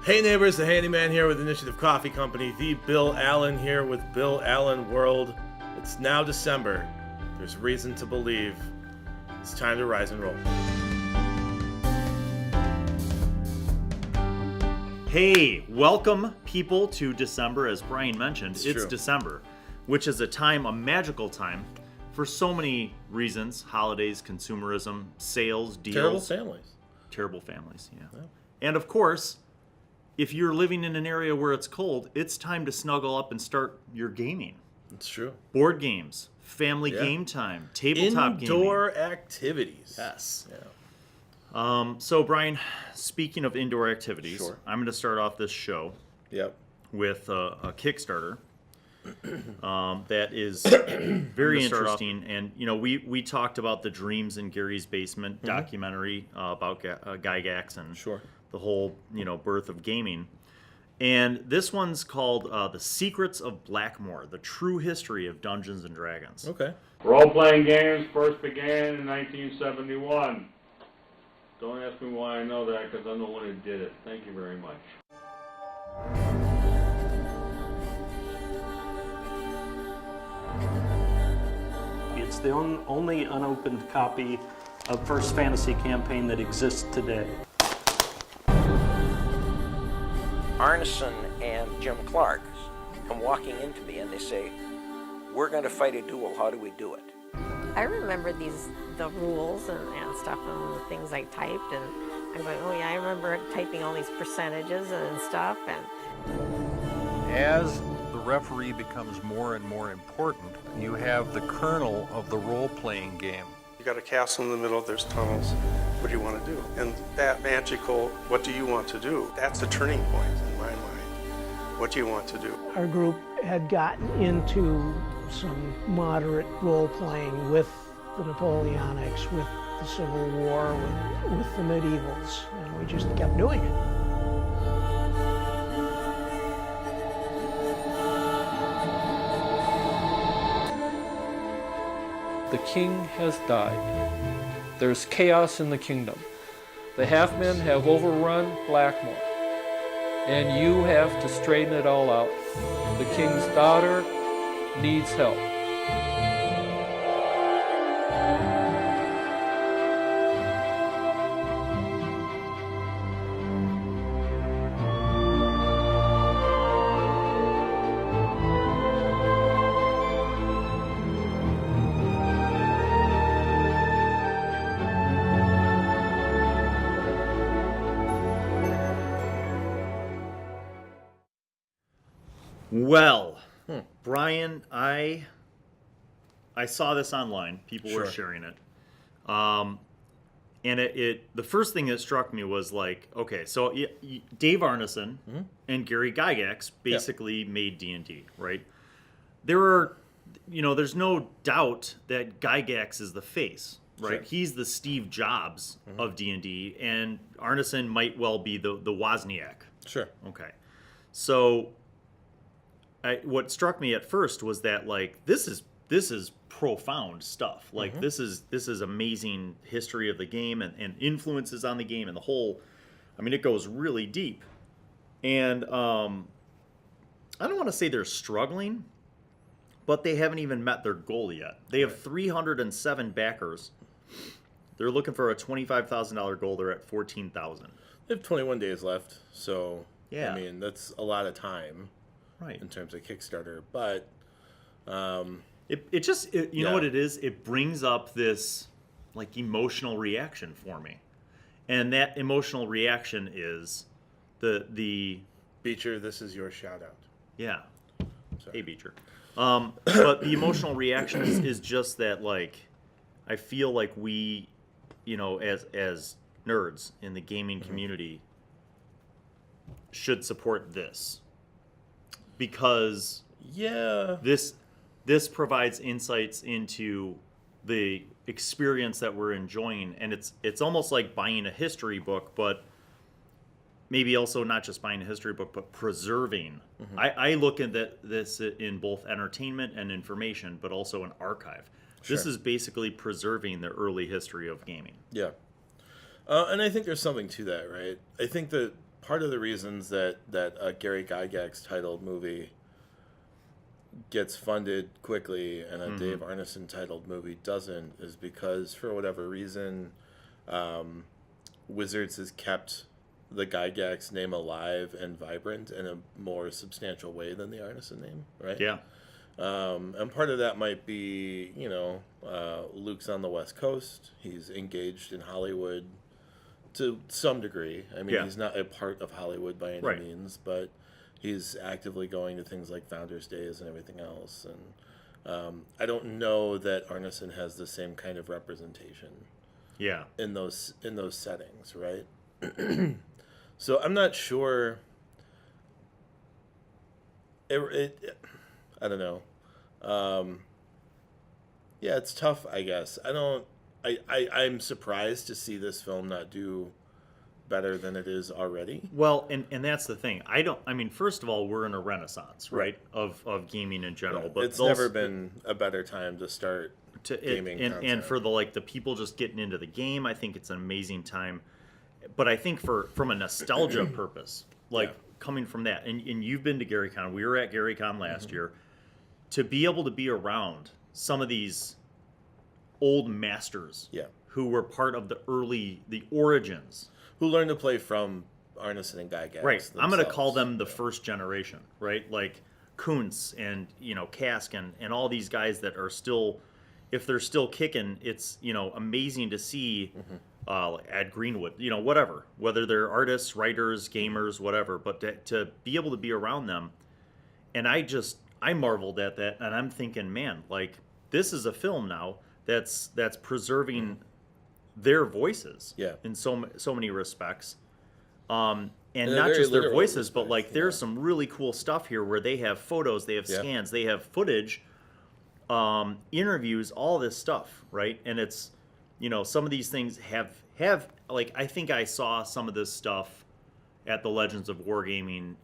Hey neighbors, the handyman here with Initiative Coffee Company, the Bill Allan here with Bill Allan World. It's now December. There's reason to believe it's time to rise and roll. Hey, welcome people to December. As Brian mentioned, it's true. December, which is a magical time for so many reasons: holidays, consumerism, sales, deals. Terrible families, yeah. And of course, if you're living in an area where it's cold, it's time to snuggle up and start your gaming. It's true. Board games, family game time, tabletop gaming. Indoor activities. Yes. Yeah. So Brian, speaking of indoor activities, Sure. I'm going to start off this show with a Kickstarter that is very interesting. And, you know, we talked about the Dreams in Gary's Basement documentary about Gygax and the whole, birth of gaming. And this one's called The Secrets of Blackmoor, the true history of Dungeons & Dragons. Okay. Role-playing games first began in 1971. Don't ask me why I know that, because I'm the one who did it. Thank you very much. It's the only unopened copy of First Fantasy campaign that exists today. Arneson and Jim Clark come walking into me and they say, "We're going to fight a duel. How do we do it?" I remember the rules and stuff and the things I typed, and I'm going, oh yeah, I remember typing all these percentages and stuff. And as the referee becomes more and more important, you have the kernel of the role-playing game. You got a castle in the middle, there's tunnels. What do you want to do? And that magical, what do you want to do? That's a turning point in my mind. What do you want to do? Our group had gotten into some moderate role-playing with the Napoleonics, with the Civil War, with the medievals, and we just kept doing it. The king has died. There's chaos in the kingdom. The half-men have overrun Blackmoor, and you have to straighten it all out. The king's daughter needs help. Well, Brian, I saw this online. People were sharing it. And the first thing that struck me was like, okay, so Dave Arneson and Gary Gygax basically made D&D, right? There's no doubt that Gygax is the face, right? Sure. He's the Steve Jobs of D&D, and Arneson might well be the Wozniak. Sure. Okay. So what struck me at first was that, like, this is profound stuff. Like, this is amazing history of the game and influences on the game and the whole. I mean, it goes really deep. And I don't want to say they're struggling, but they haven't even met their goal yet. They have 307 backers. They're looking for a $25,000 goal. They're at $14,000. They have 21 days left, so yeah. I mean, that's a lot of time. Right. In terms of Kickstarter, but you know what it is? It brings up this like emotional reaction for me, and that emotional reaction is the Beecher. This is your shout out. Yeah. Hey Beecher. But the emotional reaction is just that, like, I feel like we, as nerds in the gaming community, should support this. Because this provides insights into the experience that we're enjoying, and it's almost like buying a history book, but maybe also not just buying a history book, but preserving. I look at this in both entertainment and information, but also an archive. Sure. This is basically preserving the early history of gaming. Yeah. And I think there's something to that, right? I think that part of the reasons that a Gary Gygax titled movie gets funded quickly and a Dave Arneson titled movie doesn't is because, for whatever reason, Wizards has kept the Gygax name alive and vibrant in a more substantial way than the Arneson name, right? Yeah. And part of that might be, Luke's on the West Coast. He's engaged in Hollywood to some degree. I mean, he's not a part of Hollywood by any means, but he's actively going to things like Founders Days and everything else. And I don't know that Arneson has the same kind of representation. Yeah. In those settings, right? So I'm not sure. I don't know. Yeah, it's tough, I guess. I'm surprised to see this film not do better than it is already. Well, and that's the thing. First of all, we're in a renaissance, right? Of gaming in general. Right. But it's never been a better time to start gaming and for the people just getting into the game, I think it's an amazing time. But I think from a nostalgia purpose, coming from that, and you've been to GaryCon, we were at GaryCon last year, to be able to be around some of these old masters who were part of the origins. Who learned to play from Arneson and Gygax. Right. Themselves. I'm going to call them the first generation, right? Like Kuntz and, Kask and all these guys that are still, if they're still kicking, it's, amazing to see at Greenwood, whatever, whether they're artists, writers, gamers, whatever, but to be able to be around them. And I marveled at that, and I'm thinking, man, this is a film now that's preserving their voices in so many respects. And not just their voices, but there's some really cool stuff here where they have photos, they have scans, they have footage, interviews, all this stuff, right? And it's, some of these things have I think I saw some of this stuff at the Legends of Wargaming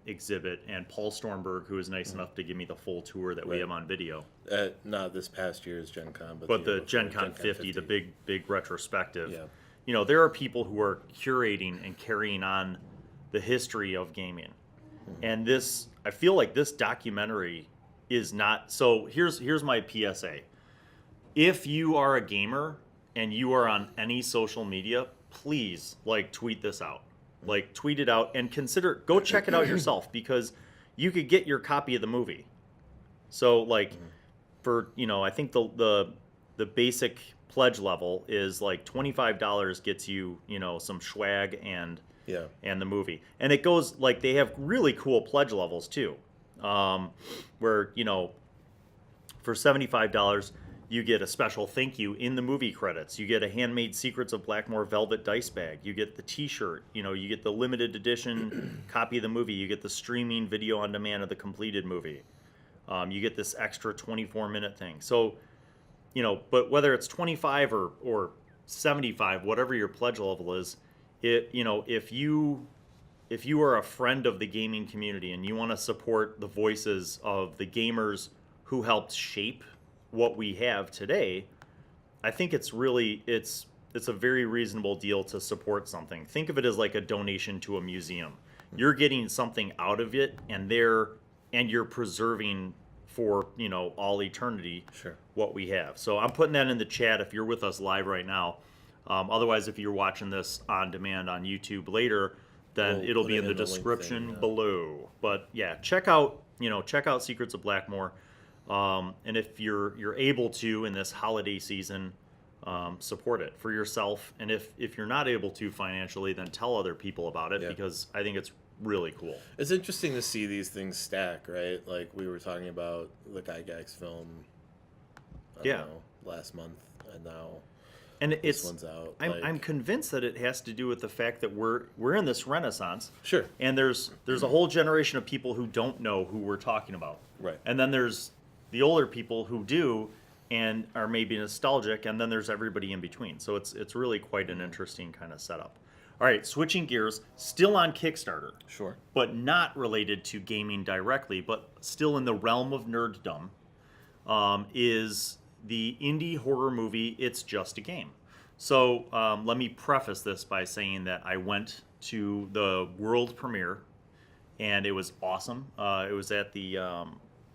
exhibit, and Paul Stormberg, who was nice enough to give me the full tour that we have on video. Not this past year's Gen Con, but the Gen Con 50, the big retrospective. Yeah. There are people who are curating and carrying on the history of gaming. And I feel like this documentary is not. So here's my PSA. If you are a gamer and you are on any social media, please tweet this out. Tweet it out and go check it out yourself, because you could get your copy of the movie. So for, I think the basic pledge level is $25 gets you, some swag and the movie. And it goes they have really cool pledge levels too. Where, for $75, you get a special thank you in the movie credits. You get a handmade Secrets of Blackmoor velvet dice bag. You get the T-shirt. You get the limited edition copy of the movie. You get the streaming video on demand of the completed movie. You get this extra 24-minute thing. So, but whether it's 25 or 75, whatever your pledge level is, if you are a friend of the gaming community and you want to support the voices of the gamers who helped shape what we have today, I think it's a very reasonable deal to support something. Think of it as a donation to a museum. You're getting something out of it, and you're preserving for all eternity what we have. So I'm putting that in the chat if you're with us live right now. Otherwise, if you're watching this on demand on YouTube later, then it'll be in the description below. But yeah, check out Secrets of Blackmoor. And if you're able to in this holiday season, support it for yourself. And if you're not able to financially, then tell other people about it, because I think it's really cool. It's interesting to see these things stack, right? Like we were talking about the Gygax film, I don't know, last month, and now this one's out. I'm convinced that it has to do with the fact that we're in this renaissance. Sure. And there's a whole generation of people who don't know who we're talking about. Right. And then there's the older people who do and are maybe nostalgic, and then there's everybody in between. So it's really quite an interesting kind of setup. All right, switching gears, still on Kickstarter. Sure. But not related to gaming directly, but still in the realm of nerddom, is the indie horror movie It's Just a Game. So let me preface this by saying that I went to the world premiere, and it was awesome. It was at the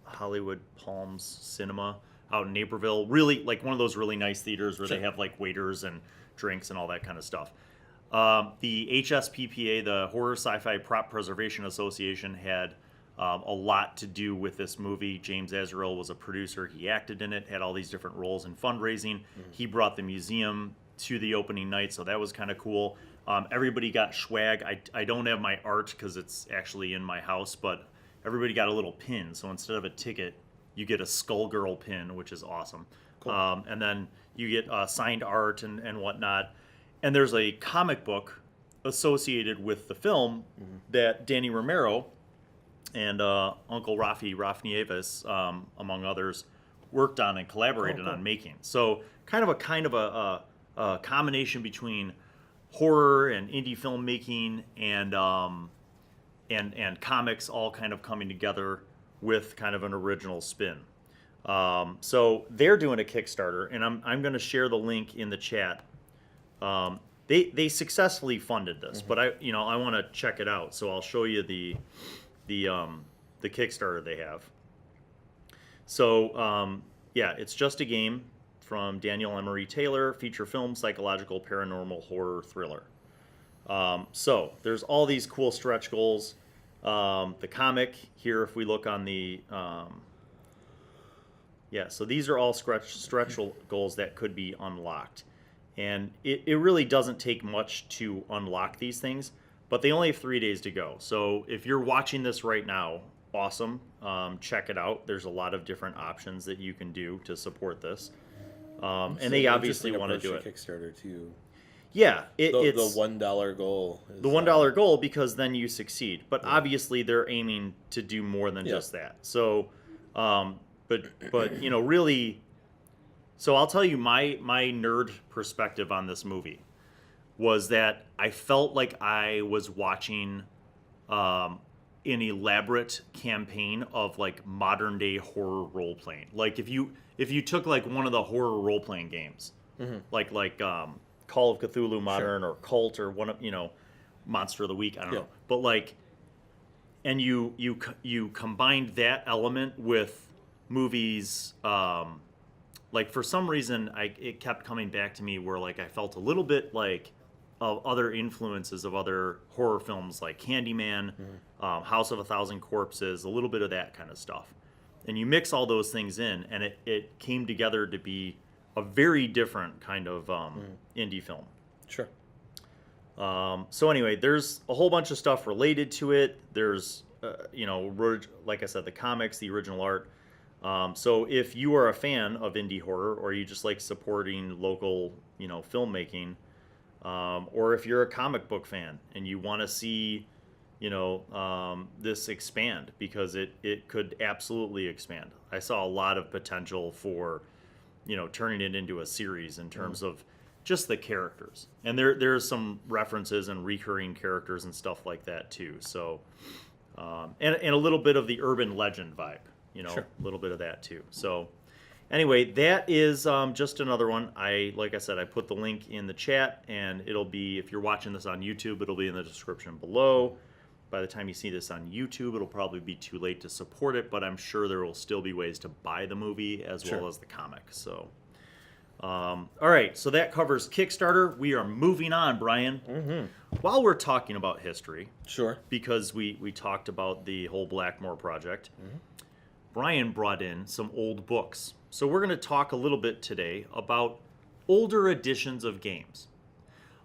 Hollywood Palms Cinema out in Naperville. Really, like one of those really nice theaters where they have like waiters and drinks and all that kind of stuff. The HSPPA, the Horror Sci-Fi Prop Preservation Association, had a lot to do with this movie. James Azrael was a producer. He acted in it, had all these different roles in fundraising. He brought the museum to the opening night, so that was kind of cool. Everybody got swag. I don't have my art because it's actually in my house, but everybody got a little pin. So instead of a ticket, you get a Skullgirl pin, which is awesome. Cool. And then you get signed art and whatnot. And there's a comic book associated with the film that Danny Romero and Uncle Rafi Nieves, among others, worked on and collaborated on making. So kind of a combination between horror and indie filmmaking and comics all kind of coming together with kind of an original spin. So they're doing a Kickstarter, and I'm going to share the link in the chat. They successfully funded this, but I want to check it out, so I'll show you the Kickstarter they have. So yeah, it's just a game from Daniel Emery Taylor, feature film, psychological, paranormal, horror, thriller. So there's all these cool stretch goals. The comic here, if we look on the yeah, so these are all stretch goals that could be unlocked. And it really doesn't take much to unlock these things, but they only have 3 days to go. So if you're watching this right now, awesome. Check it out. There's a lot of different options that you can do to support this. And they obviously want to do it. Kickstarter too. Yeah, it's the $1 goal. The $1 goal, because then you succeed. But obviously they're aiming to do more than just that. So, but really. So I'll tell you my nerd perspective on this movie was that I felt like I was watching an elaborate campaign of like modern day horror role playing. Like if you took like one of the horror role playing games, like Call of Cthulhu Modern or Cult or one of Monster of the Week, I don't know, but like, and you combined that element with movies. Like for some reason, it kept coming back to me where like I felt a little bit like of other influences of other horror films like Candyman, House of a Thousand Corpses, a little bit of that kind of stuff. And you mix all those things in, and it came together to be a very different kind of indie film. Sure. So anyway, there's a whole bunch of stuff related to it. There's, like I said, the comics, the original art. So if you are a fan of indie horror, or you just like supporting local, filmmaking, or if you're a comic book fan and you want to see, this expand, because it could absolutely expand. I saw a lot of potential for, turning it into a series in terms of just the characters. And there's some references and recurring characters and stuff like that too. So, and a little bit of the urban legend vibe. A little bit of that too. So anyway, that is just another one. Like I said, I put the link in the chat, and it'll be, if you're watching this on YouTube, it'll be in the description below. By the time you see this on YouTube, it'll probably be too late to support it, but I'm sure there will still be ways to buy the movie as well as the comic. So, all right, so that covers Kickstarter. We are moving on, Brian. While we're talking about history, because we talked about the whole Blackmoor project, Brian brought in some old books. So we're going to talk a little bit today about older editions of games.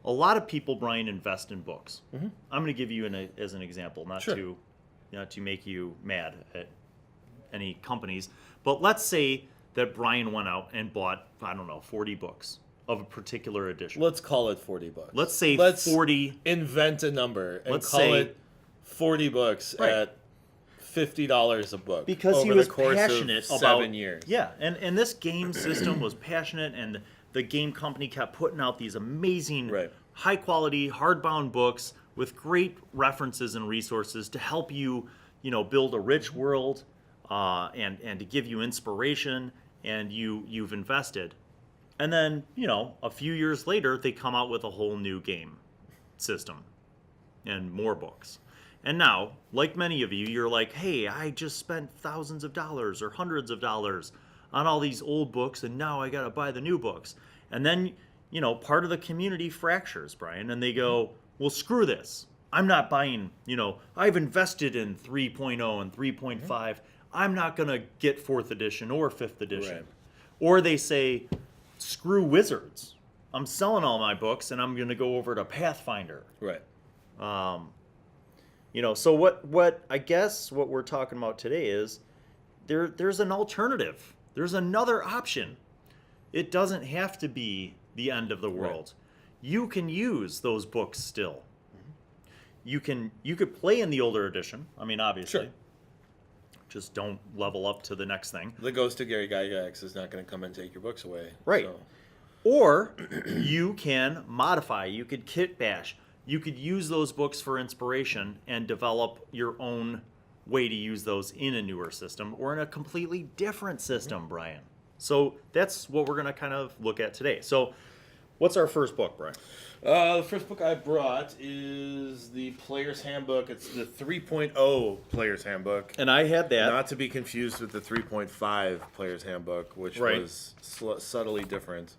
A lot of people, Brian, invest in books. I'm going to give you as an example, not to make you mad at any companies, but let's say that Brian went out and bought, 40 books of a particular edition. Let's call it 40 books. Let's say 40. Invent a number and call it 40 books at $50 a book, because over he was the course passionate of about 7 years. Yeah, and this game system was passionate, and the game company kept putting out these amazing, high quality, hardbound books with great references and resources to help you, build a rich world, and to give you inspiration. And you've invested, and then a few years later they come out with a whole new game system. and more books. And now, like many of you, you're like, hey, I just spent thousands of dollars or hundreds of dollars on all these old books, and now I got to buy the new books. And then, you know, part of the community fractures, Brian, and they go, well, screw this. I'm not buying, you know, I've invested in 3.0 and 3.5. I'm not going to get 4th edition or 5th edition. Right. Or they say, screw Wizards. I'm selling all my books and I'm going to go over to Pathfinder. Right. You know, so what I guess what we're talking about today is there's an alternative. There's another option. It doesn't have to be the end of the world. Right. You can use those books still. Mm-hmm. You could play in the older edition. I mean, obviously. Sure. Just don't level up to the next thing. The ghost of Gary Gygax is not going to come and take your books away. Right. So. Or you can modify. You could kit bash. You could use those books for inspiration and develop your own way to use those in a newer system or in a completely different system, Brian. So that's what we're going to kind of look at today. So what's our first book, Brian? The first book I brought is the Player's Handbook. It's the 3.0 Player's Handbook. And I had that. Not to be confused with the 3.5 Player's Handbook, which was subtly different.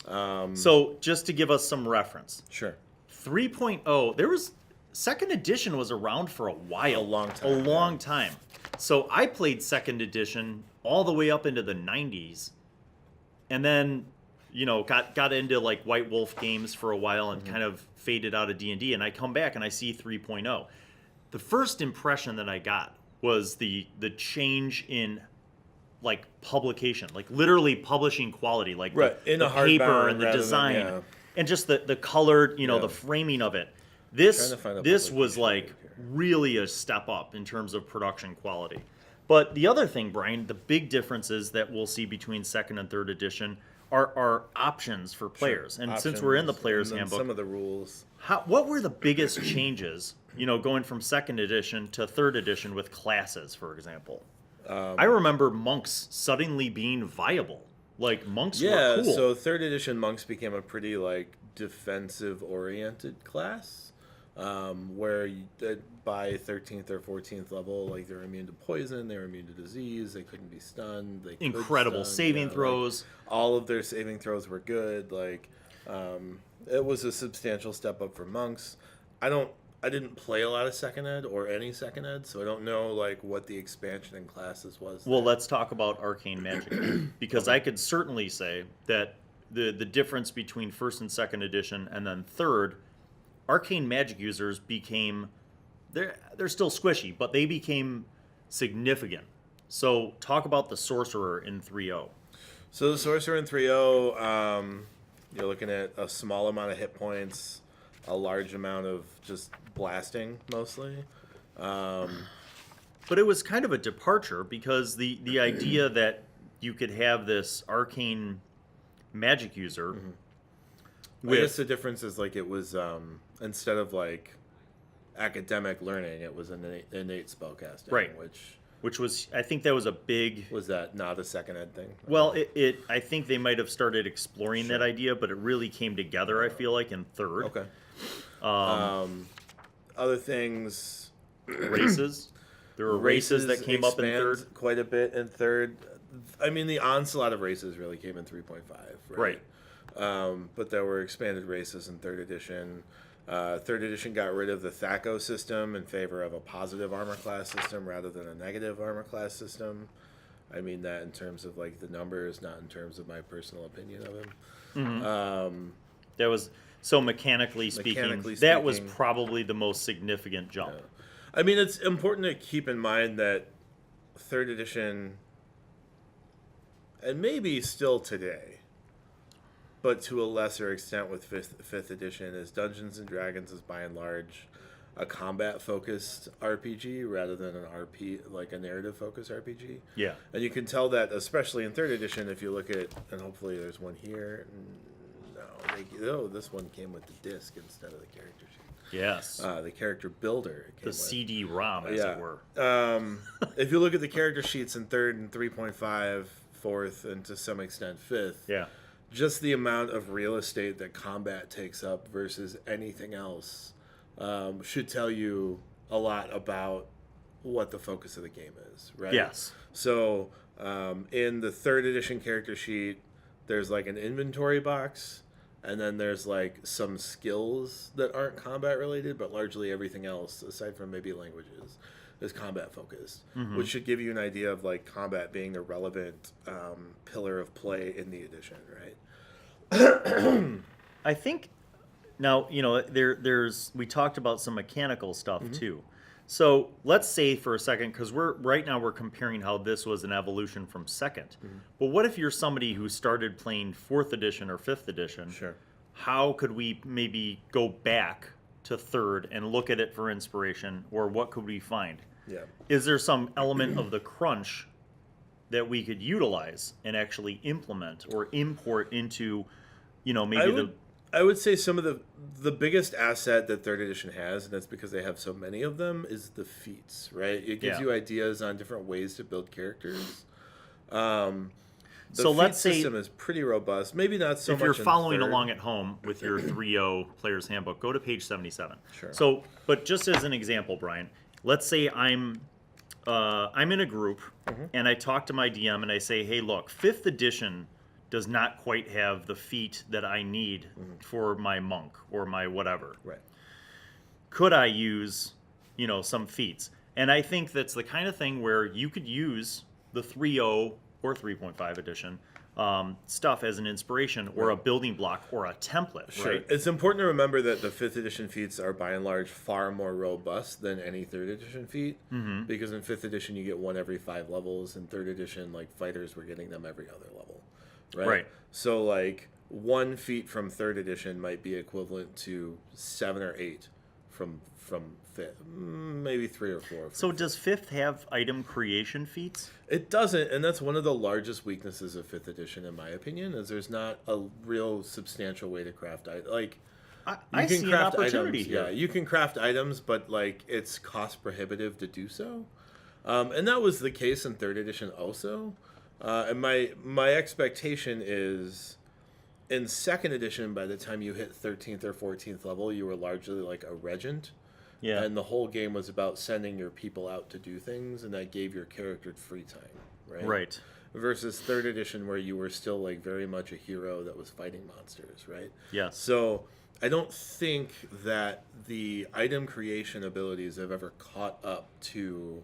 So just to give us some reference. Sure. 3.0, there was, 2nd edition was around for a while. A long time. A long time. So I played 2nd edition all the way up into the 90s. And then, you know, got into like White Wolf games for a while and kind of faded out of D&D. And I come back and I see 3.0. The first impression that I got was the change in like publication, like literally publishing quality, like the paper and the design. And just the colored, you know, the framing of it. This was like really a step up in terms of production quality. But the other thing, Brian, the big differences that we'll see between 2nd and 3rd edition are options for players. And since we're in the Player's Handbook, some of the rules. What were the biggest changes, you know, going from 2nd edition to 3rd edition with classes, for example? I remember monks suddenly being viable. Like, monks were cool. So 3rd edition monks became a pretty, like, defensive-oriented class, where by 13th or 14th level, like, they were immune to poison, they were immune to disease, they couldn't be stunned. They Incredible saving throws. Like, all of their saving throws were good. Like, it was a substantial step up for monks. I didn't play a lot of 2nd ed or any 2nd ed, so I don't know like what the expansion in classes was. Well, let's talk about arcane magic because I could certainly say that the difference between 1st and 2nd edition and then 3rd, arcane magic users became they're still squishy, but they became significant. So talk about the sorcerer in 3.0. So the sorcerer in 3.0, you're looking at a small amount of hit points, a large amount of just blasting mostly. But it was kind of a departure because the idea that you could have this arcane magic user. I guess the difference is like it was instead of like academic learning, it was innate spellcasting, right? Which was, I think that was a big. Was that not a 2nd ed thing? Well, I think they might have started exploring that idea, but it really came together. I feel like in 3rd. Okay. Other things, races. There were races that came up in 3rd quite a bit in 3rd. I mean, the onslaught of races really came in 3.5, right? But there were expanded races in 3rd edition. 3rd edition got rid of the THACO system in favor of a positive armor class system rather than a negative armor class system. I mean that in terms of like the numbers, not in terms of my personal opinion of him. That was so mechanically speaking, that was probably the most significant jump. Yeah. I mean, it's important to keep in mind that 3rd edition, and maybe still today, but to a lesser extent with 5th edition, is Dungeons and Dragons is by and large a combat-focused RPG rather than an like a narrative-focused RPG. Yeah. And you can tell that, especially in 3rd edition, if you look at, and hopefully there's one here. No, this one came with the disc instead of the character sheet. Yes. The character builder. The CD-ROM, as it were. If you look at the character sheets in 3rd and 3.5, 4th, and to some extent 5th, just the amount of real estate that combat takes up versus anything else should tell you a lot about what the focus of the game is, right? Yes. So in the 3rd edition character sheet, there's like an inventory box, and then there's like some skills that aren't combat related, but largely everything else, aside from maybe languages, is combat focused, which should give you an idea of like combat being the relevant pillar of play in the edition, right? I think now, you know, there's we talked about some mechanical stuff too. So let's say for a second, because right now we're comparing how this was an evolution from 2nd. But what if you're somebody who started playing 4th edition or 5th edition? Sure. How could we maybe go back to 3rd and look at it for inspiration, or what could we find? Yeah. Is there some element of the crunch that we could utilize and actually implement or import into, you know, maybe I would say some of the biggest asset that 3rd edition has, and that's because they have so many of them, is the feats, right? It gives you ideas on different ways to build characters. So let's say system is pretty robust. Maybe not so much. If you're following along at home with your 3.0 Player's Handbook, go to page 77. Sure. So, but just as an example, Brian, let's say I'm in a group and I talk to my DM and I say, hey, look, 5th edition does not quite have the feat that I need for my monk or my whatever. Right. Could I use, you know, some feats? And I think that's the kind of thing where you could use the 3.0 or 3.5 edition stuff as an inspiration or a building block or a template. Sure. Right? It's important to remember that the 5th edition feats are by and large far more robust than any 3rd edition feat, because in 5th edition you get one every 5 levels, and 3rd edition, like fighters, were getting them every other level. Right? So like 1 feat from 3rd edition might be equivalent to 7 or 8 from 5th, maybe 3 or 4. So does 5th have item creation feats? It doesn't, and that's one of the largest weaknesses of 5th edition, in my opinion, is there's not a real substantial way to craft like. I see an opportunity items. here. Yeah, you can craft items, but like it's cost prohibitive to do so, and that was the case in 3rd edition also. And my expectation is, in 2nd edition, by the time you hit 13th or 14th level, you were largely like a regent. Yeah. And the whole game was about sending your people out to do things, and that gave your character free time, right? Right. Versus 3rd edition, where you were still like very much a hero that was fighting monsters, right? Yes. So I don't think that the item creation abilities have ever caught up to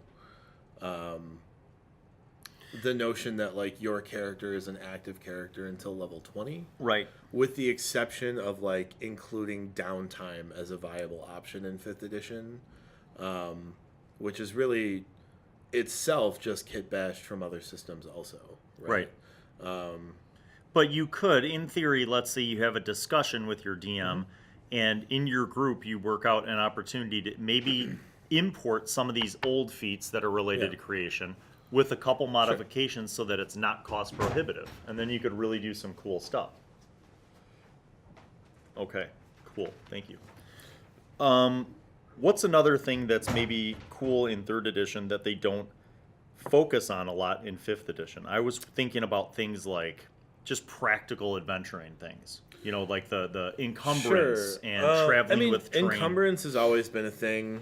the notion that like your character is an active character until level 20. Right. With the exception of like including downtime as a viable option in 5th edition, which is really itself just kit bashed from other systems also. Right. But you could, in theory, let's say you have a discussion with your DM and in your group you work out an opportunity to maybe import some of these old feats that are related to creation with a couple modifications so that it's not cost prohibitive. And then you could really do some cool stuff. Okay, cool. Thank you. What's another thing that's maybe cool in 3rd edition that they don't focus on a lot in 5th edition? I was thinking about things like just practical adventuring things. You know, like the encumbrance and traveling with terrain. Encumbrance has always been a thing.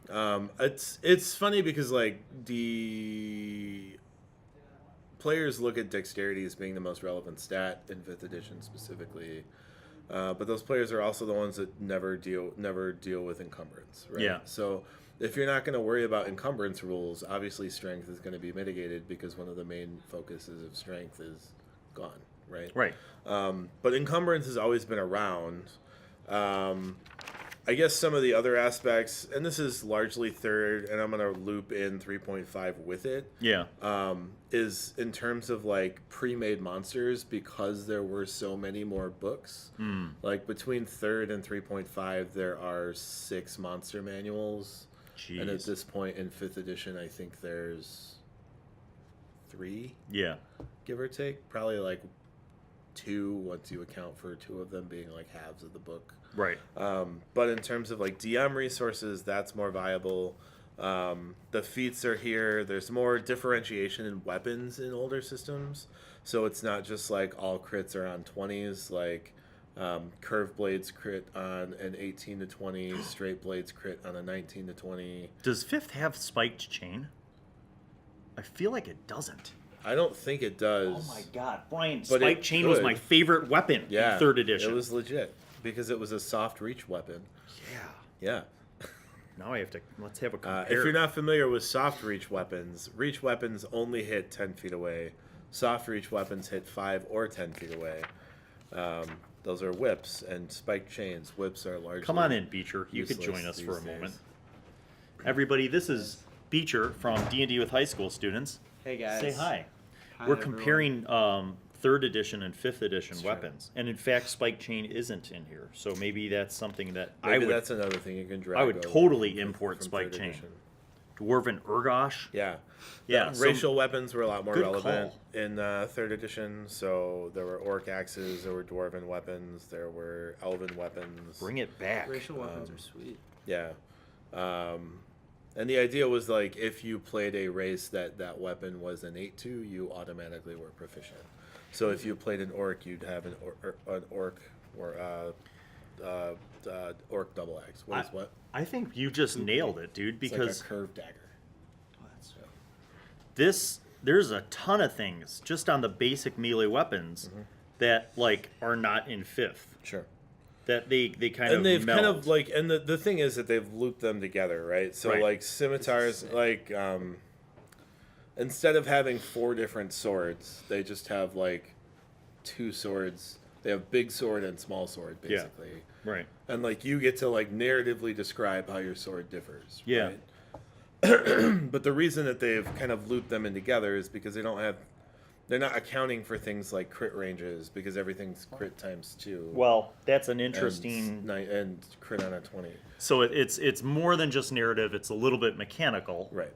It's funny because like the players look at dexterity as being the most relevant stat in 5th edition specifically, but those players are also the ones that never deal with encumbrance, right? Yeah. So if you're not going to worry about encumbrance rules, obviously strength is going to be mitigated because one of the main focuses of strength is gone, right? Right. But encumbrance has always been around. I guess some of the other aspects, and this is largely 3rd, and I'm going to loop in 3.5 with it. Yeah. Is in terms of like pre-made monsters, because there were so many more books. Like between 3rd and 3.5, there are 6 monster manuals. Jeez. And at this point in 5th edition, I think there's 3. Yeah. Give or take. Probably like 2 once you account for 2 of them being like halves of the book. Right. But in terms of like DM resources, that's more viable. The feats are here. There's more differentiation in weapons in older systems. So it's not just like all crits are on 20s. Like Curved blades crit on an 18 to 20. Straight blades crit on a 19 to 20. Does 5th have spiked chain? I feel like it doesn't. I don't think it does. Oh my god, Brian, But spiked chain was my favorite weapon in 3rd edition. It was legit because it was a soft reach weapon. Yeah. Now let's have a compare. If you're not familiar with soft reach weapons only hit 10 feet away. Soft reach weapons hit 5 or 10 feet away. Those are whips and spiked chains. Whips are largely. Come on in, Beecher. You could join us for a moment. Everybody, this is Beecher from D&D with high school students. Hey guys. Say hi. Hi, We're everyone. comparing 3rd edition and 5th edition weapons, and in fact, spiked chain isn't in here. So maybe that's something that Maybe that's another thing you can drag. I would over totally import from spiked 3rd chain. edition. Dwarven Urgosh. Yeah. Yeah. Racial weapons were a lot more good relevant call. in 3rd edition. So there were orc axes, there were dwarven weapons, there were elven weapons. Bring it back. Racial weapons are sweet. Yeah. And the idea was like if you played a race that weapon was innate to, you automatically were proficient. So if you played an orc, you'd have an orc or orc double axe. What? I think you just nailed it, dude. Because it's like a curved dagger. There's a ton of things just on the basic melee weapons that like are not in 5th. Sure. That they kind and of they've meld. kind of like, and the thing is that they've looped them together, right? So Right. like scimitars, like instead of having 4 different swords, they just have like 2 swords. They have big sword and small sword, basically. Yeah. Right. And like you get to like narratively describe how your sword differs. Yeah. Right? But the reason that they've kind of looped them in together is because they're not accounting for things like crit ranges because everything's crit times 2. Well, that's an interesting and crit on a 20. So it's more than just narrative. It's a little bit mechanical. Right.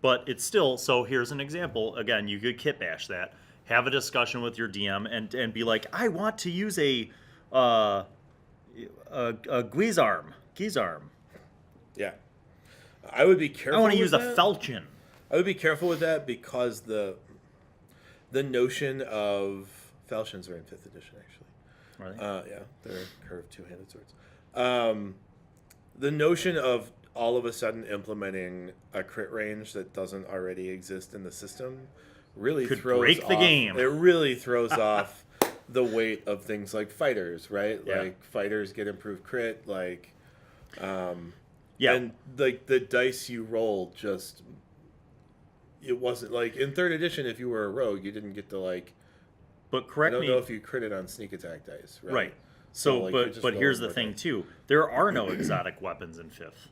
But it's still. So here's an example. Again, you could kit bash that. Have a discussion with your DM and be like, I want to use a Guizarm. Yeah. I would be careful. I want to with use a that. falchion. I would be careful with that because the notion of falchions are in 5th edition actually. Really? Yeah, they're curved 2-handed swords. The notion of all of a sudden implementing a crit range that doesn't already exist in the system really Could throws break the off, game. It really throws off the weight of things like fighters, right? Yeah. Like fighters get improved crit, like Yeah. and like the dice you rolled just it wasn't like in 3rd edition if you were a rogue you didn't get to like But correct I me. don't know if you critted on sneak attack dice, right? Right. So, like, you're just but here's the rolling thing more dice. too. There are no exotic weapons in 5th.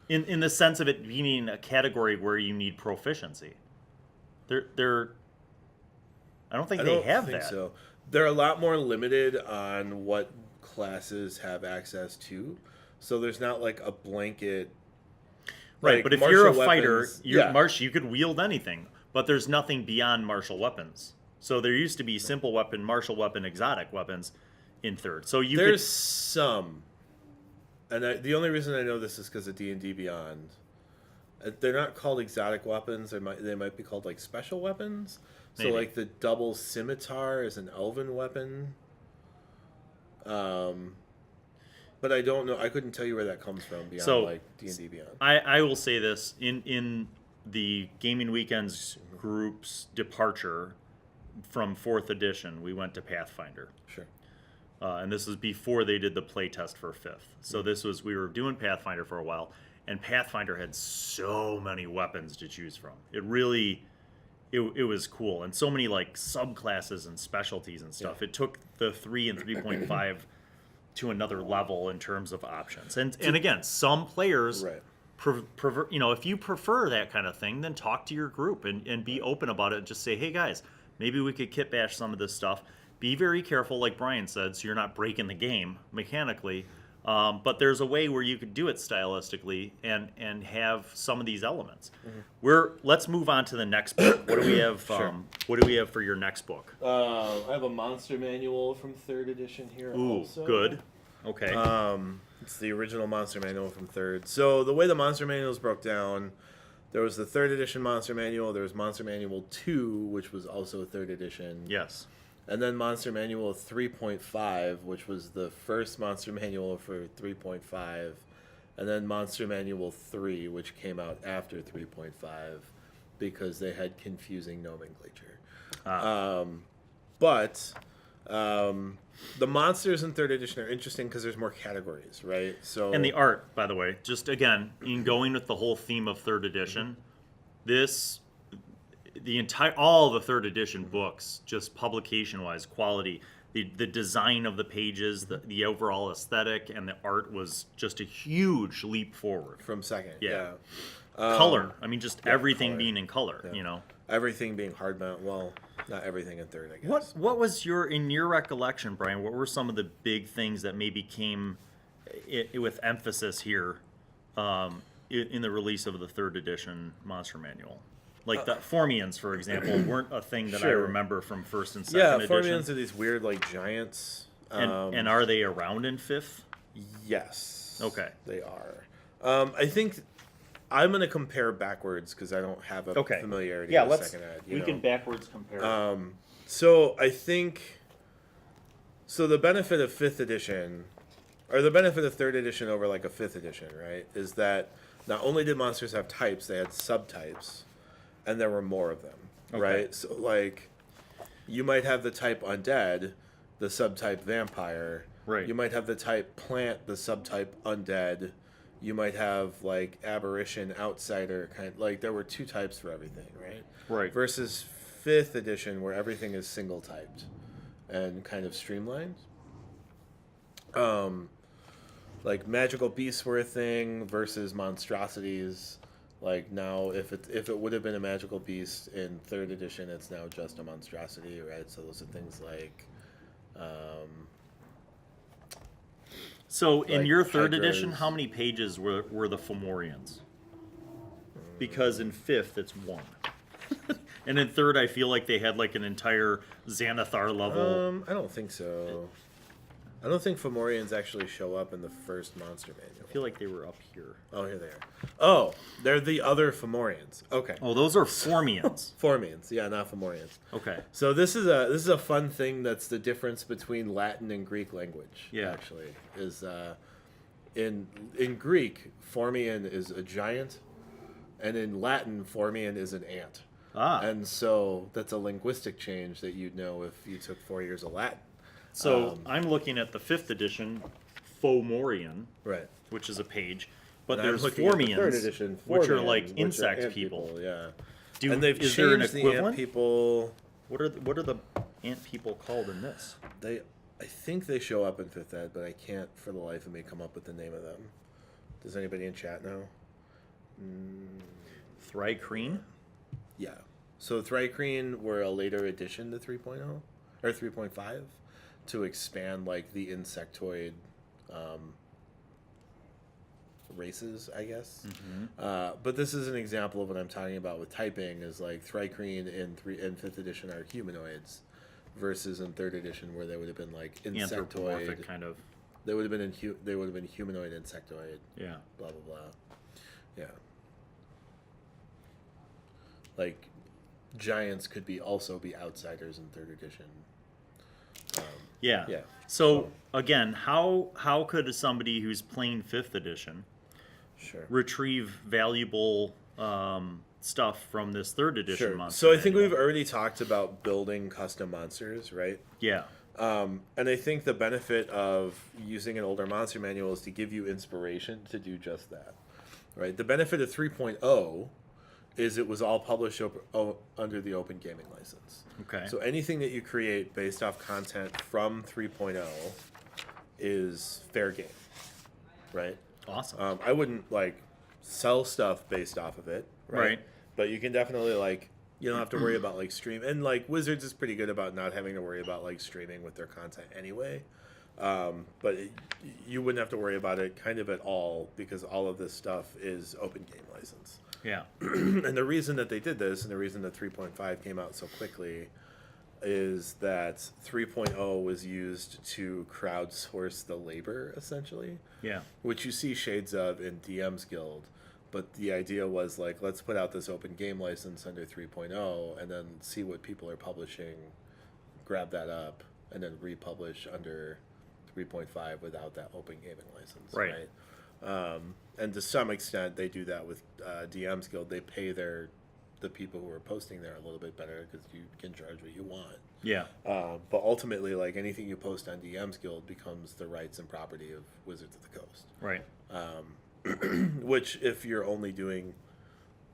In the sense of it being a category where you need proficiency. They're I don't think I they don't have think that. so. They're a lot more limited on what classes have access to. So there's not like a blanket. Right, like, but if you're a martial fighter, weapons- you could wield anything. But there's nothing beyond martial weapons. So there used to be simple weapon, martial weapon, exotic weapons in 3rd. So there's some, and the only reason I know this is because of D&D Beyond. They're not called exotic weapons. They might be called like special weapons. So Maybe. like the double scimitar is an elven weapon. But I don't know. I couldn't tell you where that comes from beyond like D&D Beyond. I will say this in the Gaming Weekends group's departure from 4th edition, we went to Pathfinder. Sure. And this was before they did the play test for 5th. So we were doing Pathfinder for a while, and Pathfinder had so many weapons to choose from. It really, it was cool, and so many like subclasses and specialties and stuff. Yeah. It took the 3 and 3.5 to another level in terms of options. And again, some players, right. If you prefer that kind of thing, then talk to your group and be open about it. Just say, hey guys, maybe we could kit bash some of this stuff. Be very careful, like Brian said, so you're not breaking the game mechanically. But there's a way where you could do it stylistically and have some of these elements. Mm-hmm. Let's move on to the next book. What do we have? Sure. What do we have for your next book? I have a monster manual from 3rd edition here. Ooh, also. good. Okay. It's the original monster manual from 3rd. So the way the monster manuals broke down, there was the 3rd edition monster manual. There was monster manual 2, which was also 3rd edition. Yes. and then Monster Manual 3.5, which was the first Monster Manual for 3.5, and then Monster Manual 3, which came out after 3.5, because they had confusing nomenclature. But the monsters in 3rd edition are interesting because there's more categories, right? So And the art, by the way, just again, in going with the whole theme of 3rd edition, all the 3rd edition books, just publication-wise, quality, the design of the pages, the overall aesthetic, and the art was just a huge leap forward. from 2nd, Yeah. Color, I mean, just everything color. being in color, you know. Everything being hardbound. Well, not everything in 3rd, I guess. What was in your recollection, Brian? What were some of the big things that maybe came with emphasis here in the release of the 3rd edition Monster Manual? Like the Formians, for example, weren't a thing that I remember from 1st and 2nd edition. Formians are these weird like giants. And are they around in 5th? Yes. Okay. They are. I think I'm going to compare backwards because I don't have a familiarity with 2nd ed. We can backwards compare. So I think, the benefit of 5th edition, or the benefit of 3rd edition over like a 5th edition, right, is that not only did monsters have types, they had subtypes, and there were more of them, right? So like, you might have the type undead, the subtype vampire. Right. You might have the type plant, the subtype undead. You might have like aberration, outsider, like there were 2 types for everything, right? Right. Versus 5th edition where everything is single typed and kind of streamlined. Like magical beasts were a thing versus monstrosities. Like now, if it would have been a magical beast in 3rd edition, it's now just a monstrosity, right? So those are things like. So in like your 3rd edition, hydras. how many pages were the Fomorians? Because in 5th, it's 1. And in 3rd, I feel like they had like an entire Xanathar level. I don't think so. I don't think Fomorians actually show up in the first Monster Manual. I feel like they were up here. Oh, here they are. Oh, they're the other Fomorians. Okay. Oh, those are Formians. Formians, yeah, not Fomorians. Okay. So this is a fun thing that's the difference between Latin and Greek language. Yeah. Actually, is in Greek, Formian is a giant, and in Latin, Formian is an ant. And so that's a linguistic change that you'd know if you took 4 years of Latin. So I'm looking at the 5th edition Fomorian, right, which is a page, but and there's I'm looking at the Formians, 3rd edition, which are Formian, like which are insect ant people. Yeah. And they've is there an changed the equivalent? ant people. What are the ant people called in this? I think they show up in 5th ed, but I can't for the life of me come up with the name of them. Does anybody in chat know? Thrycreen? Yeah. So Thrycreen were a later addition to 3.0 or 3.5 to expand like the insectoid races, I guess. But this is an example of what I'm talking about with typing. Is like Thrycreen in 5th edition are humanoids, versus in 3rd edition where they would have been like insectoid Anthropomorphic kind of. They would have been humanoid insectoid. Yeah. Blah blah blah. Yeah. Like giants could also be outsiders in 3rd edition. Yeah. Yeah. So again, how could somebody who's playing 5th edition retrieve valuable stuff from this 3rd edition monster? So I think we've already talked about building custom monsters, right? Yeah. And I think the benefit of using an older monster manual is to give you inspiration to do just that, right? The benefit of 3.0 is it was all published under the Open Gaming License. Okay. So anything that you create based off content from 3.0 is fair game, right? Awesome. I wouldn't like sell stuff based off of it, right? But you can definitely like, you don't have to worry about like stream, and like Wizards is pretty good about not having to worry about like streaming with their content anyway. But you wouldn't have to worry about it kind of at all because all of this stuff is Open Game License. Yeah. And the reason that they did this and the reason that 3.5 came out so quickly is that 3.0 was used to crowdsource the labor, essentially. Yeah. Which you see shades of in DM's Guild. But the idea was like, let's put out this Open Game License under 3.0 and then see what people are publishing grab that up and then republish under 3.5 without that open gaming license. Right. And to some extent, they do that with DM's Guild. They pay the people who are posting there a little bit better because you can charge what you want. Yeah. But ultimately, like anything you post on DM's Guild becomes the rights and property of Wizards of the Coast. Right. Which, if you're only doing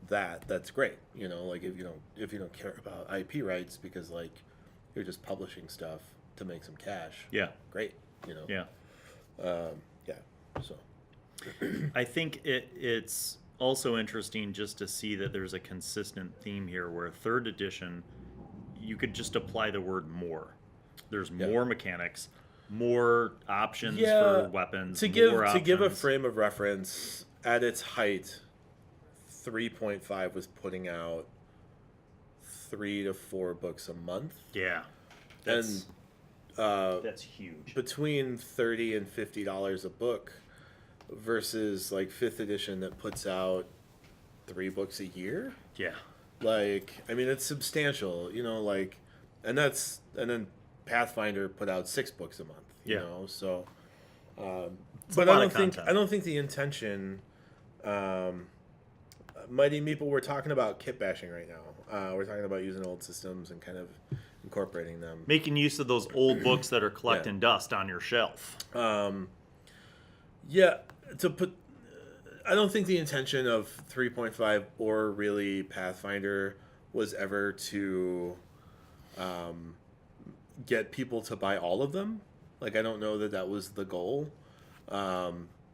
that, that's great. You know, like if you don't care about IP rights because like you're just publishing stuff to make some cash. Yeah. Great. You know. Yeah. Yeah. So. I think it's also interesting just to see that there's a consistent theme here where 3rd edition, you could just apply the word more. There's more mechanics, more options for weapons. To give a frame of reference, at its height, 3.5 was putting out 3 to 4 books a month. Yeah. That's huge. Between $30 and $50 a book versus like 5th edition that puts out 3 books a year. Yeah. Like, I mean, it's substantial, you know, like, and then Pathfinder put out 6 books a month, you know, so, but I don't think the intention, Mighty Meeple, we're talking about kit bashing right now. We're talking about using old systems and kind of incorporating them. Making use of those old books that are collecting dust on your shelf. Yeah, I don't think the intention of 3.5 or really Pathfinder was ever to get people to buy all of them. Like, I don't know that was the goal.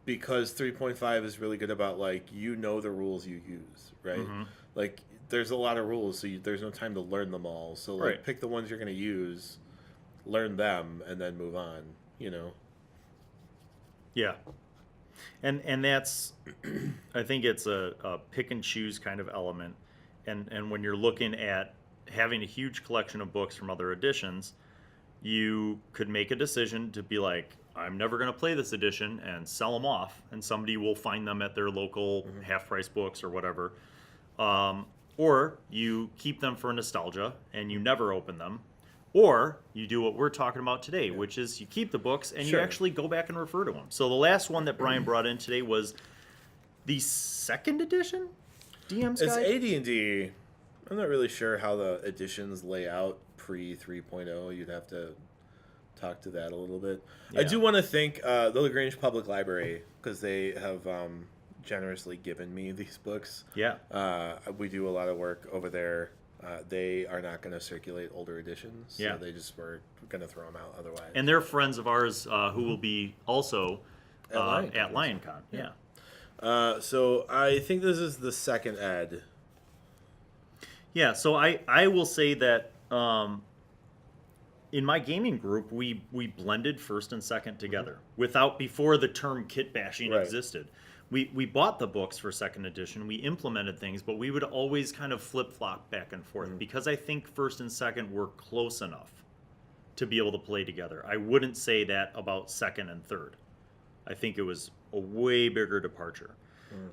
Because 3.5 is really good about, like, you know the rules you use, right? Mm-hmm. Like, there's a lot of rules, so there's no time to learn them all. So, like, pick the ones you're going to use, learn them, and then move on, you know? Yeah. And that's, I think it's a pick and choose kind of element. And when you're looking at having a huge collection of books from other editions, you could make a decision to be like, I'm never going to play this edition and sell them off, and somebody will find them at their local half-price books or whatever. Or you keep them for nostalgia and you never open them. Or you do what we're talking about today, which is you keep the books and you actually go back and refer to them. So the last one that Brian brought in today was the 2nd edition DM's Guide. It's AD&D. I'm not really sure how the editions lay out pre 3.0. You'd have to talk to that a little bit. Yeah. I do want to thank the LaGrange Public Library because they have generously given me these books. Yeah. We do a lot of work over there. They are not going to circulate older editions. So they just were going to throw them out otherwise. And they're friends of ours who will be also at LionCon. Yeah. So I think this is the 2nd ed. Yeah, so I will say that in my gaming group, we blended 1st and 2nd together before the term kit bashing existed. We bought the books for 2nd edition. We implemented things, but we would always kind of flip-flop back and forth because I think 1st and 2nd were close enough to be able to play together. I wouldn't say that about 2nd and 3rd. I think it was a way bigger departure.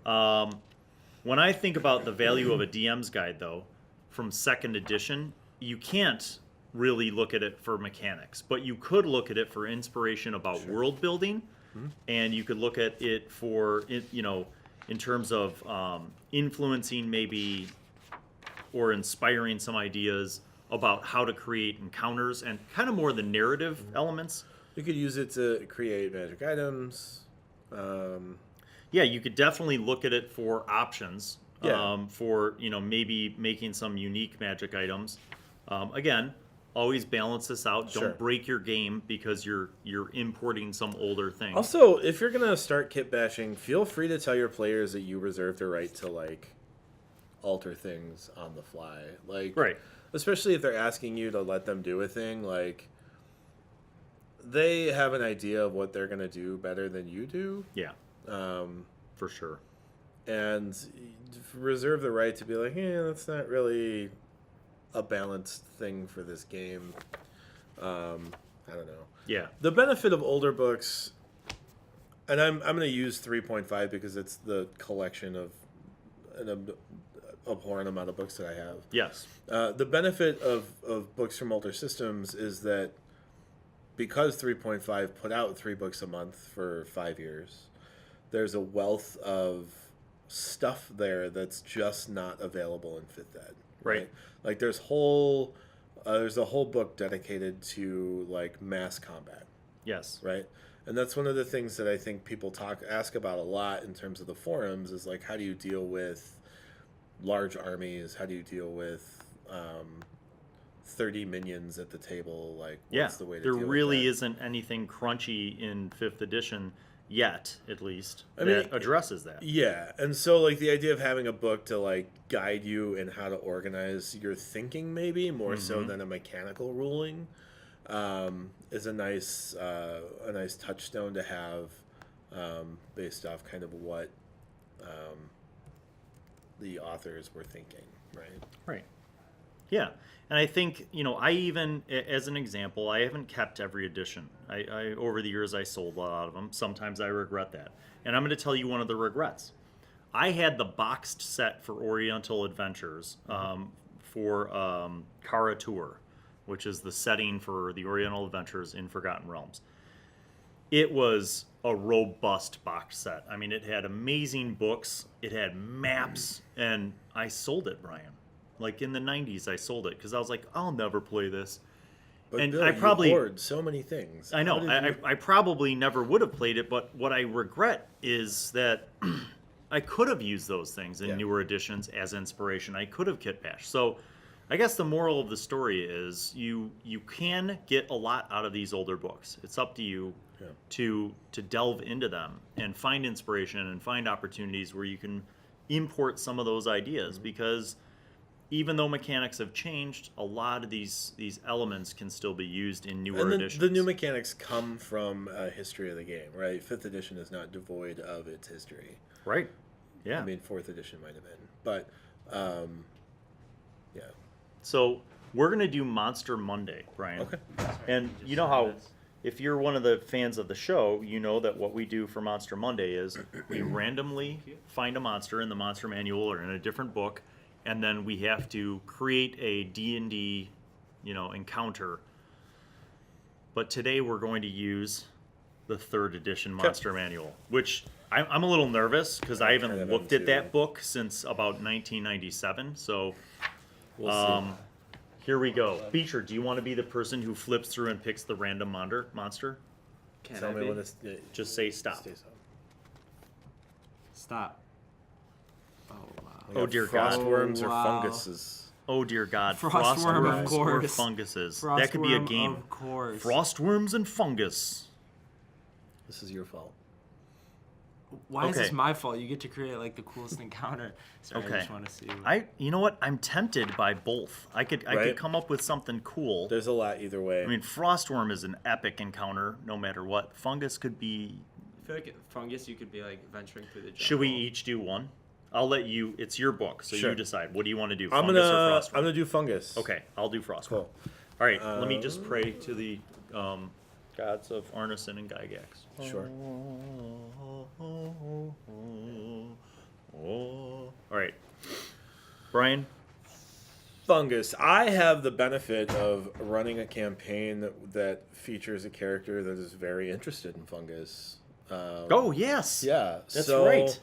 When I think about the value of a DM's Guide, though, from 2nd edition, you can't really look at it for mechanics, but you could look at it for inspiration about world building. And you could look at it for, you know, in terms of influencing maybe or inspiring some ideas about how to create encounters and kind of more the narrative elements. You could use it to create magic items. Yeah, you could definitely look at it for options. For, you know, maybe making some unique magic items. Again, always balance this out. Don't break your game because you're importing some older thing. Also, if you're gonna start kit bashing, feel free to tell your players that you reserve the right to like alter things on the fly. Like, especially if they're asking you to let them do a thing, like they have an idea of what they're gonna do better than you do. Yeah. For sure. And reserve the right to be like, yeah, that's not really a balanced thing for this game. I don't know. Yeah. The benefit of older books, and I'm going to use 3.5 because it's the collection of an abhorrent amount of books that I have. Yes. The benefit of books from older systems is that because 3.5 put out 3 books a month for 5 years, there's a wealth of stuff there that's just not available in 5th ed. Right. Like there's a whole book dedicated to like mass combat. Yes. Right. And that's one of the things that I think people ask about a lot in terms of the forums is like, how do you deal with large armies? How do you deal with 30 minions at the table? Like, what's the way to deal with that? There really isn't anything crunchy in 5th edition yet, at least, that addresses that. Yeah, and so like the idea of having a book to like guide you in how to organize your thinking, maybe more so than a mechanical ruling, is a nice touchstone to have, based off kind of what the authors were thinking, right? Right. Yeah, and I think, I even, as an example, I haven't kept every edition. I over the years, I sold a lot of them. Sometimes I regret that. And I'm going to tell you one of the regrets. I had the boxed set for Oriental Adventures for Kara Tour, which is the setting for the Oriental Adventures in Forgotten Realms. It was a robust box set. I mean, it had amazing books. It had maps, and I sold it, Brian. Like in the 90s, I sold it because I was like, I'll never play this. But and Bill, I probably you hoard so many things. I know. I probably never would have played it, but what I regret is that I could have used those things in newer editions as inspiration. I could have kitbashed. So I guess the moral of the story is you can get a lot out of these older books. It's up to you to delve into them and find inspiration and find opportunities where you can import some of those ideas, because even though mechanics have changed, a lot of these elements can still be used in newer editions. The new mechanics come from a history of the game, right? 5th edition is not devoid of its history. Right. Yeah. I mean, 4th edition might have been. But, yeah. So we're going to do Monster Monday, Brian. Okay. And you know how, if you're one of the fans of the show, you know that what we do for Monster Monday is we randomly find a monster in the monster manual or in a different book, and then we have to create a D&D, encounter. But today we're going to use the 3rd edition monster manual, which I'm a little nervous because I haven't looked at that book since about 1997. So we'll see. Here we go. Beecher, do you want to be the person who flips through and picks the random monster? Can I be? Just say stop. Stop. Oh, wow. Oh, dear God. Frostworms or funguses. Oh, dear God. Frostworm, of course. Or funguses. That could be a game. Of course. Frostworms and fungus. This is your fault. Why is this my fault? You get to create like the coolest encounter. Sorry, I just want to see. You know what? I'm tempted by both. I could come up with something cool. There's a lot either way. I mean, Frostworm is an epic encounter, no matter what. Fungus could be. I feel like fungus, you could be like venturing through the jungle. Should we each do one? I'll let you. It's your book, so Sure. you decide. What do you want to do? I'm Fungus or Frostworm? gonna do fungus. Okay, I'll do Frostworm. Cool. All right, let me just pray to the gods of Arneson and Gygax. Sure. All right, Brian. Fungus. I have the benefit of running a campaign that features a character that is very interested in fungus. Oh yes. Yeah, that's right.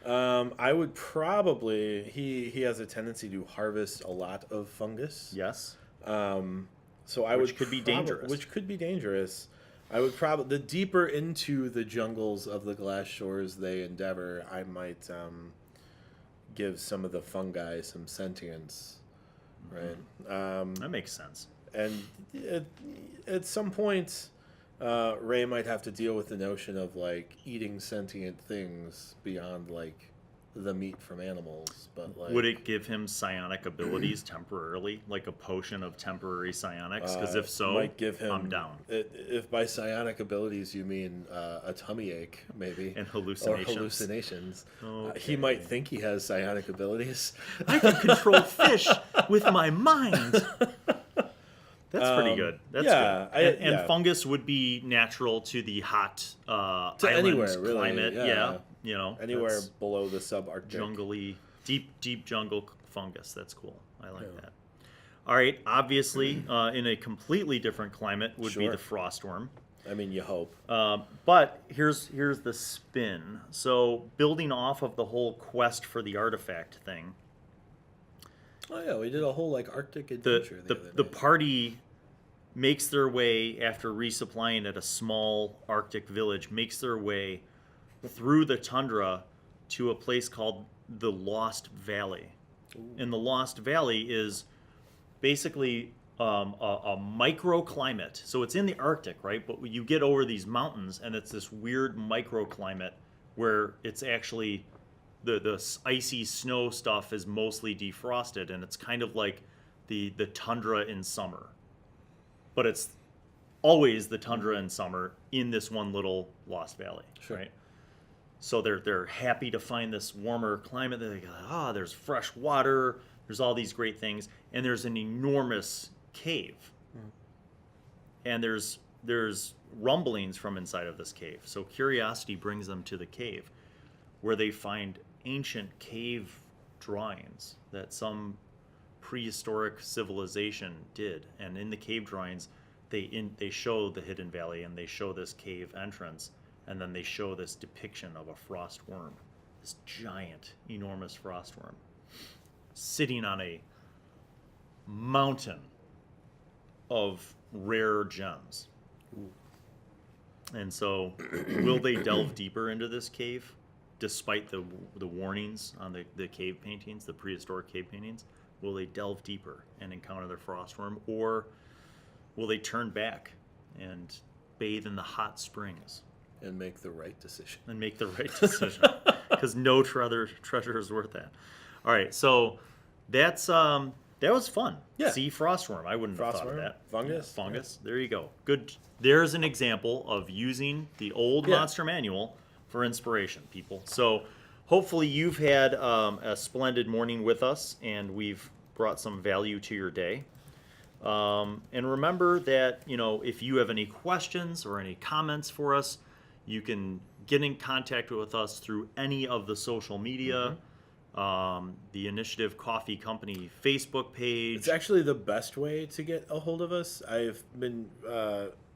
I would probably he has a tendency to harvest a lot of fungus. Yes. So I which could be dangerous. Which could be dangerous. I would probably the deeper into the jungles of the glass shores they endeavor, I might give some of the fungi some sentience. Right. That makes sense. And at some point, Ray might have to deal with the notion of like eating sentient things beyond like the meat from animals. But like, would it give him psionic abilities temporarily, like a potion of temporary psionics? Because if so, might give him, I'm down. If by psionic abilities you mean a tummy ache, maybe, and hallucinations. Or hallucinations, okay. He might think he has psionic abilities. I can control fish with my mind. That's pretty good. That's good. And fungus would be natural to the hot island anywhere, really, climate. Yeah, anywhere below the subarctic. Jungly, Deep jungle fungus. That's cool. I like that. All right. Obviously, in a completely different climate would be the frostworm. I mean, you hope. But here's the spin. So building off of the whole quest for the artifact thing. Oh yeah, we did a whole like Arctic adventure. The party makes their way, after resupplying at a small Arctic village, makes their way through the tundra to a place called the Lost Valley. Ooh. And the Lost Valley is basically a microclimate. So it's in the Arctic, right? But you get over these mountains, and it's this weird microclimate where it's actually the icy snow stuff is mostly defrosted, and it's kind of like the tundra in summer. But it's always the tundra in summer in this one little Lost Valley, right? So they're happy to find this warmer climate. They're like, there's fresh water, there's all these great things, and there's an enormous cave. And there's rumblings from inside of this cave. So curiosity brings them to the cave, where they find ancient cave drawings that some prehistoric civilization did. And in the cave drawings, they show the hidden valley, and they show this cave entrance, and then they show this depiction of a frost worm, this giant, enormous frost worm, sitting on a mountain of rare gems. Ooh. And so, will they delve deeper into this cave, despite the warnings on the cave paintings, the prehistoric cave paintings? Will they delve deeper and encounter the frost worm, or will they turn back and bathe in the hot springs? And make the right decision. Because no treasure is worth that. All right, so that was fun. Yeah. See, frostworm. I wouldn't have thought of that. Fungus. Yeah, fungus. Yeah. There you go. Good. There's an example of using the old monster manual for inspiration, people. So hopefully you've had a splendid morning with us, and we've brought some value to your day. And remember that, if you have any questions or any comments for us, you can get in contact with us through any of the social media, the Initiative Coffee Company Facebook page. It's actually the best way to get a hold of us. I've been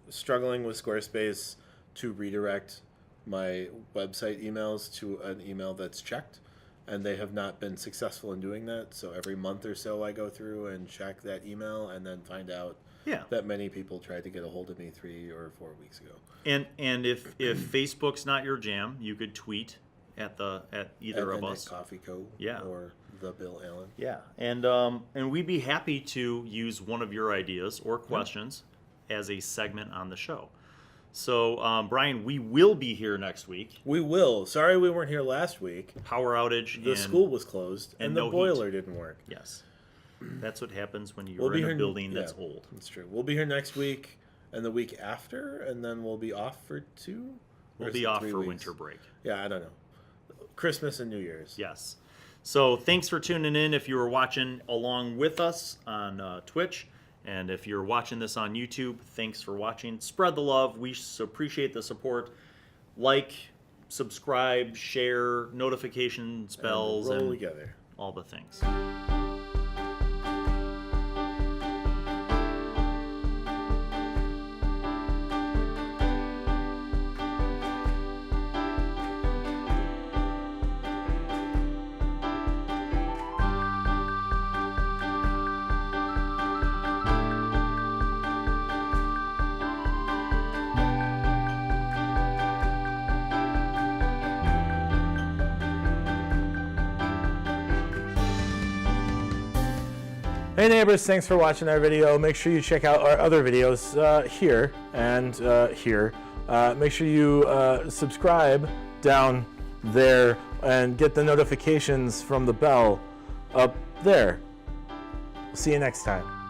struggling with Squarespace to redirect my website emails to an email that's checked, and they have not been successful in doing that. So every month or so I go through and check that email, and then find out that many people tried to get a hold of me 3 or 4 weeks ago. And if Facebook's not your jam, you could tweet at either of us. Coffee Co. Or the Bill Allan. Yeah, and we'd be happy to use one of your ideas or questions as a segment on the show. So, Brian, we will be here next week. We will. Sorry we weren't here last week. Power outage. The school was closed, and the boiler didn't work. Yes. That's what happens when you're in a building that's old. That's true. We'll be here next week and the week after, and then we'll be off for 2? We'll be off for winter break. Yeah, I don't know. Christmas and New Year's. Yes. So thanks for tuning in if you were watching along with us on Twitch. And if you're watching this on YouTube, thanks for watching. Spread the love. We appreciate the support. Like, subscribe, share, notification bells, and roll together. All the things. Hey neighbors, thanks for watching our video. Make sure you check out our other videos here and here. Make sure you subscribe down there and get the notifications from the bell up there. See you next time.